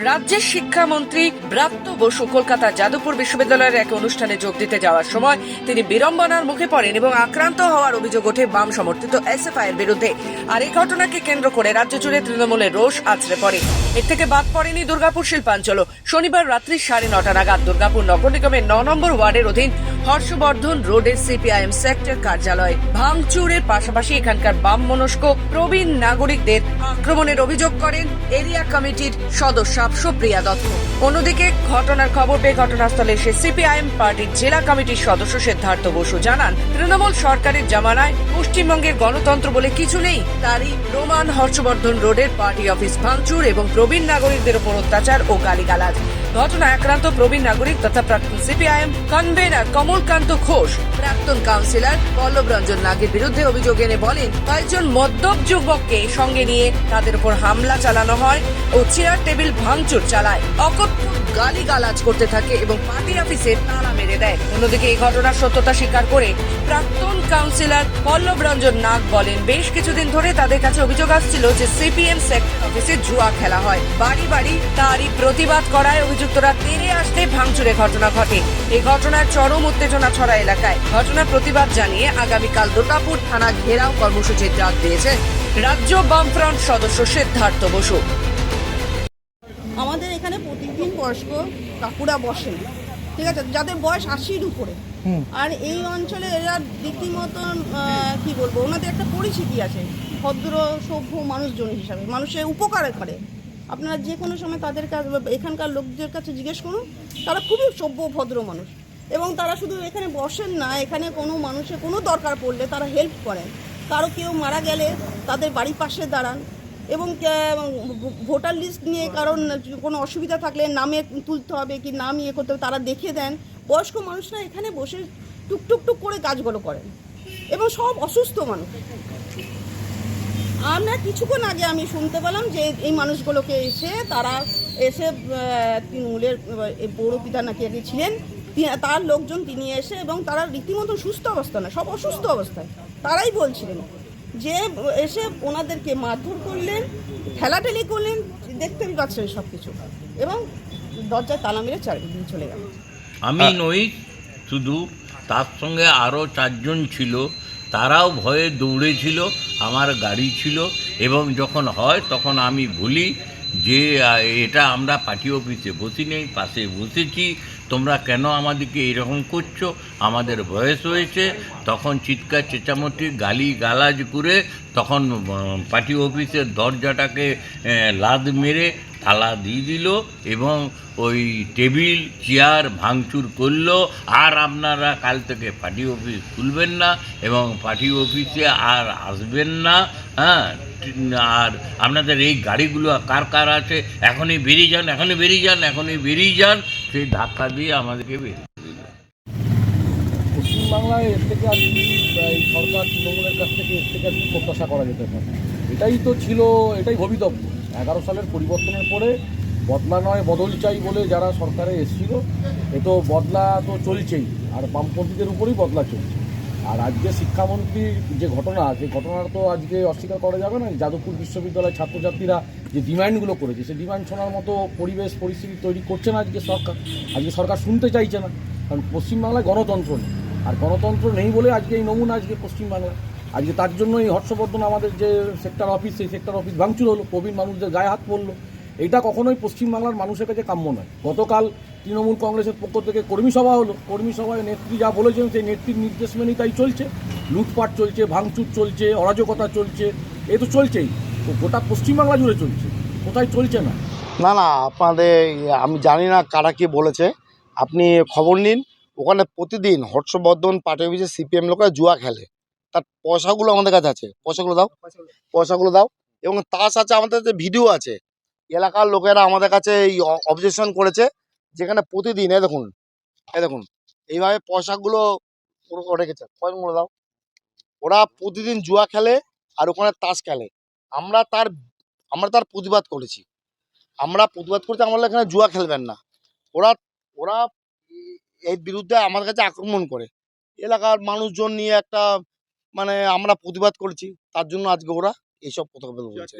রাজ্যের শিক্ষামন্ত্রী ব্রাত্য বসু কলকাতা যাদবপুর বিশ্ববিদ্যালয়ের এক অনুষ্ঠানে যোগ দিতে যাওয়ার সময় তিনি বিড়ম্বনার মুখে পড়েন এবং আক্রান্ত হওয়ার অভিযোগ ওঠে বাম সমর্থিত এসএফআই এর বিরুদ্ধে। আর এই ঘটনাকে কেন্দ্র করে রাজ্য জুড়ে তৃণমূলের রোষ আছড়ে পড়ে। এর থেকে বাদ পড়েনি দুর্গাপুর শিল্পাঞ্চল। শনিবার রাত্রি 9:30 নাগাদ দুর্গাপুর নগর নিগমের 9 নম্বর ওয়ার্ডের অধীন হর্ষবর্ধন রোডের সিপিআইএম সেক্টর কার্যালয় ভাঙচুরের পাশাপাশি এখানকার বাম মনস্ক প্রবীণ নাগরিকদের আক্রমণের অভিযোগ করেন এরিয়া কমিটির সদস্য সুপ্রিয়া দত্ত। অন্যদিকে ঘটনার খবর পেয়ে ঘটনাস্থলে এসে সিপিআইএম পার্টির জেলা কমিটির সদস্য সিদ্ধার্থ বসু জানান, তৃণমূল সরকারের জামানায় পশ্চিমবঙ্গের গণতন্ত্র বলে কিছু নেই। তারই প্রমাণ হর্ষবর্ধন রোডের পার্টি অফিস ভাঙচুর এবং প্রবীণ নাগরিকদের উপর অত্যাচার ও গালিগালাজ। ঘটনায় আক্রান্ত প্রবীণ নাগরিক তথা প্রাক্তন সিপিআইএম কনভেনার কমলকান্ত ঘোষ প্রাক্তন কাউন্সিলর পল্লব রঞ্জন নাগের বিরুদ্ধে অভিযোগ এনে বলেন, কয়েকজন মদ্যপ যুবককে সঙ্গে নিয়ে তাদের উপর হামলা চালানো হয় ও চেয়ার টেবিল ভাঙচুর চালায়, অকথ্য গালিগালাজ করতে থাকে এবং পার্টি অফিসে তালা মেরে দেয়। অন্যদিকে এই ঘটনার সত্যতা স্বীকার করে প্রাক্তন কাউন্সিলর পল্লব রঞ্জন নাগ বলেন, বেশ কিছুদিন ধরে তাদের কাছে অভিযোগ আসছিল যে সিপিএম সেক্টর অফিসে জুয়া খেলা হয়। বাড়ি বাড়ি তারই প্রতিবাদ করায় অভিযুক্তরা তেড়ে আসতে ভাঙচুরের ঘটনা ঘটে। এই ঘটনার চরম উত্তেজনা ছড়া এলাকায়। ঘটনার প্রতিবাদ জানিয়ে আগামীকাল দুর্গাপুর থানা ঘেরাও কর্মসূচির ডাক দিয়েছে রাজ্য বামফ্রন্ট সদস্য সিদ্ধার্থ বসু। আমাদের এখানে প্রতিদিন বয়স্ক কাকুরা বসেন, ঠিক আছে, যাদের বয়স 80-র উপরে। আর এই অঞ্চলে এরা রীতিমতন কি বলবো, ওনাদের একটা পরিচিতি আছে ভদ্র সভ্য মানুষজন হিসাবে, মানুষের উপকার করে। আপনারা যে কোনো সময় তাদের কাছে এখানকার লোকদের কাছে জিজ্ঞেস করুন, তারা খুবই সভ্য ভদ্র মানুষ। এবং তারা শুধু এখানে বসেন না, এখানে কোনো মানুষের কোনো দরকার পড়লে তারা হেল্প করেন। কারো কেউ মারা গেলে তাদের বাড়ির পাশে দাঁড়ান এবং ভোটার লিস্ট নিয়ে কারণ কোনো অসুবিধা থাকলে নামে তুলতে হবে কি নাম ইয়ে করতে হবে তারা দেখে দেন। বয়স্ক মানুষরা এখানে বসে টুকটুক করে কাজগুলো করেন এবং সব অসুস্থ মানুষ। আমরা কিছুক্ষণ আগে আমি শুনতে পেলাম যে এই মানুষগুলোকে তারা এসে তৃণমূলের পৌরপিতা নাকি আগে ছিলেন, তার লোকজন তিনি এসে এবং তারা রীতিমতো সুস্থ অবস্থা না, সব অসুস্থ অবস্থায়। তারাই বলছিলেন যে এসে ওনাদেরকে মারধর করলেন, ঠেলাঠেলি করলেন, দেখতেই পাচ্ছেন সব কিছু, এবং দরজায় তালা মেরে চারিদিকে চলে গেল। আমি নই শুধু, তার সঙ্গে আরও 4 জন ছিল, তারাও ভয়ে দৌড়েছিল। আমার গাড়ি ছিল এবং যখন হয় তখন আমি বলি যে এটা আমরা পার্টি অফিসে বসি নেই, পাশে বসেছি, তোমরা কেন আমাদেরকে এরকম করছো, আমাদের বয়স হয়েছে। তখন চিৎকার চেঁচামেচি গালি গালাজ করে তখন পার্টি অফিসের দরজাটাকে লাদ মেরে তালা দিয়ে দিল এবং ওই টেবিল চেয়ার ভাঙচুর করলো। আর আপনারা কাল থেকে পার্টি অফিস খুলবেন না এবং পার্টি অফিসে আর আসবেন না। হ্যাঁ, আর আপনাদের এই গাড়িগুলো কার কার আছে এখনই বেরিয়ে যান, এখনই বেরিয়ে যান, এখনই বেরিয়ে যান, সেই ধাক্কা দিয়ে আমাদেরকে বেরিয়ে দিল। পশ্চিমবাংলায় এর থেকে আর কি এই সরকার তৃণমূলের কাছ থেকে এর থেকে আর কি প্রত্যাশা করা যেতে পারে? এটাই তো ছিল, এটাই ভবিতব্য। 11 সালের পরিবর্তনের পরে বদলা নয় বদল চাই বলে যারা সরকারে এসেছিল, এ তো বদলা তো চলছেই, আর বামপন্থীদের উপরেই বদলা চলছে। আর আজকে শিক্ষামন্ত্রীর যে ঘটনা, সেই ঘটনাটা তো আজকে অস্বীকার করা যাবে না। যাদবপুর বিশ্ববিদ্যালয়ের ছাত্রছাত্রীরা যে ডিমান্ডগুলো করেছে, সেই ডিমান্ড শোনার মতো পরিবেশ পরিস্থিতি তৈরি করছে না আজকে সরকার। আজকে সরকার শুনতে চাইছে না, কারণ পশ্চিমবাংলায় গণতন্ত্র নেই। আর গণতন্ত্র নেই বলে আজকে এই নমুনা আজকে পশ্চিমবাংলায়। আজকে তার জন্য এই হর্ষবর্ধন আমাদের যে সেক্টর অফিস, সেই সেক্টর অফিস ভাঙচুর হলো, প্রবীণ মানুষদের গায়ে হাত পড়লো। এইটা কখনোই পশ্চিমবাংলার মানুষের কাছে কাম্য নয়। গতকাল তৃণমূল কংগ্রেসের পক্ষ থেকে কর্মী সভা হলো, কর্মী সভায় নেত্রী যা বলেছেন সেই নেত্রীর নির্দেশ মেনেই তাই চলছে। লুটপাট চলছে, ভাঙচুর চলছে, অরাজকতা চলছে, এ তো চলছেই। তো গোটা পশ্চিমবাংলা জুড়ে চলছে, কোথায় চলছে না? না না, আপনাদের আমি জানি না কারা কি বলেছে, আপনি খবর নিন। ওখানে প্রতিদিন হর্ষবর্ধন পার্টি অফিসে সিপিএম লোকেরা জুয়া খেলে, তার পয়সাগুলো আমাদের কাছে আছে। পয়সাগুলো দাও, পয়সাগুলো দাও। এবং তার সাথে আমাদের যে ভিডিও আছে, এলাকার লোকেরা আমাদের কাছে এই অবজেকশন করেছে, যেখানে প্রতিদিন এই দেখুন এইভাবে পয়সাগুলো রেখেছে। পয়সাগুলো দাও। ওরা প্রতিদিন জুয়া খেলে আর ওখানে তাস খেলে। আমরা তার প্রতিবাদ করেছি, আমরা এখানে জুয়া খেলবেন না। ওরা ওরা এর বিরুদ্ধে আমাদের কাছে আক্রমণ করে, এলাকার মানুষজন নিয়ে একটা আমরা প্রতিবাদ করেছি, তার জন্য আজকে ওরা এইসব কথা বলছে।